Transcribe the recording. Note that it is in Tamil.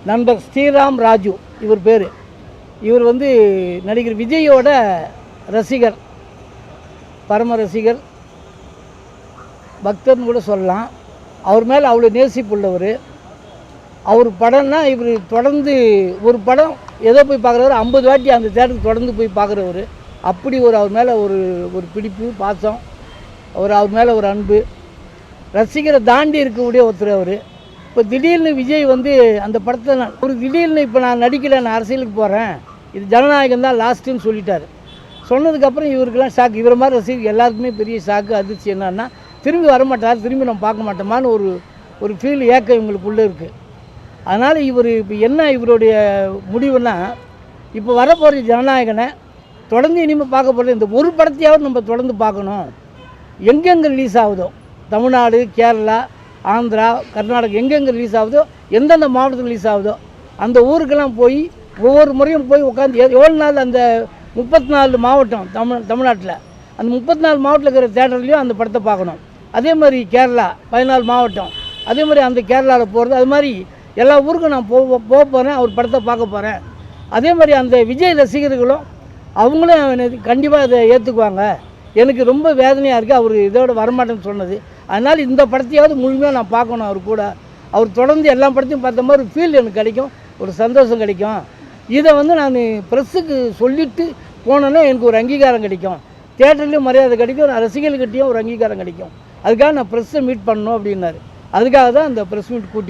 நண்பர் ஸ்ரீராம் ராஜு இவர் பேர். இவர் வந்து நடிகர் விஜயோட ரசிகர், பரம ரசிகர், பக்தர்னு கூட சொல்லலாம். அவர் மேலே அவ்வளோ நேசிப்புள்ளவர். அவர் படம்னா இவர் தொடர்ந்து ஒரு படம் ஏதோ போய் பார்க்குறவர் 50 வாட்டி அந்த தேட்டருக்கு தொடர்ந்து போய் பார்க்குறவர். அப்படி அவர் மேலே ஒரு பிடிப்பு, பாசம், அவர் மேலே ஒரு அன்பு, ரசிகரை தாண்டி இருக்கக்கூடிய ஒருத்தர் அவர். இப்போ திடீர்னு விஜய் வந்து அந்த படத்தை திடீர்னு இப்போ நான் நடிக்கலை, நான் அரசியலுக்கு போகிறேன், இது ஜனநாயகம் தான் லாஸ்ட்டுன்னு சொல்லிட்டார். சொன்னதுக்கப்புறம் இவருக்கெல்லாம் ஷாக்கு. இவரை மாதிரி ரசிகர் எல்லாருக்குமே பெரிய ஷாக்கு, அதிர்ச்சி. என்னன்னா திரும்பி வரமாட்டார், திரும்பி நம்ம பார்க்க மாட்டோமான்னு ஒரு ஃபீல், ஏக்கம் இவங்களுக்குள்ளே இருக்குது. அதனால் இவர் இப்போ என்ன இவருடைய முடிவுன்னா, இப்போ வரப்போகிற ஜனநாயகனை தொடர்ந்து இனிமேல் பார்க்க போகிறது இந்த ஒரு படத்தையாவது நம்ம தொடர்ந்து பார்க்கணும். எங்கெங்கே ரிலீஸ் ஆகுதோ, தமிழ்நாடு, கேரளா, ஆந்திரா, கர்நாடகா, எங்கெங்கே ரிலீஸ் ஆகுதோ, எந்தெந்த மாவட்டத்தில் ரிலீஸ் ஆகுதோ அந்த ஊருக்கெல்லாம் போய் ஒவ்வொரு முறையும் போய் உட்காந்து எவ்வளோ நாள் அந்த 34 மாவட்டம் தமிழ்நாட்டில் அந்த 34 மாவட்டத்தில் இருக்கிற தேட்டர்லேயும் அந்த படத்தை பார்க்கணும். அதே மாதிரி கேரளா 14 மாவட்டம், அதே மாதிரி அந்த கேரளாவில் போகிறது, அது மாதிரி எல்லா ஊருக்கும் நான் போக போகிறேன், அவர் படத்தை பார்க்க போகிறேன். அதே மாதிரி அந்த விஜய் ரசிகர்களும் அவங்களும் கண்டிப்பாக இதை ஏற்றுக்குவாங்க. எனக்கு ரொம்ப வேதனையாக இருக்குது அவர் இதோட வரமாட்டேன்னு சொன்னது. அதனால் இந்த படத்தையாவது முழுமையாக நான் பார்க்கணும். அவர் கூட அவர் தொடர்ந்து எல்லா படத்தையும் பார்த்த மாதிரி ஒரு ஃபீல் எனக்கு கிடைக்கும், ஒரு சந்தோஷம் கிடைக்கும். இதை வந்து நான் ப்ரெஸ்ஸுக்கு சொல்லிவிட்டு போனேன்னா எனக்கு ஒரு அங்கீகாரம் கிடைக்கும், தேட்டர்லேயும் மரியாதை கிடைக்கும், ரசிகர்கள்கிட்டையும் ஒரு அங்கீகாரம் கிடைக்கும். அதுக்காக நான் ப்ரெஸ்ஸை மீட் பண்ணணும் அப்படின்னாரு. அதுக்காக தான் அந்த ப்ரெஸ் மீட் கூட்டி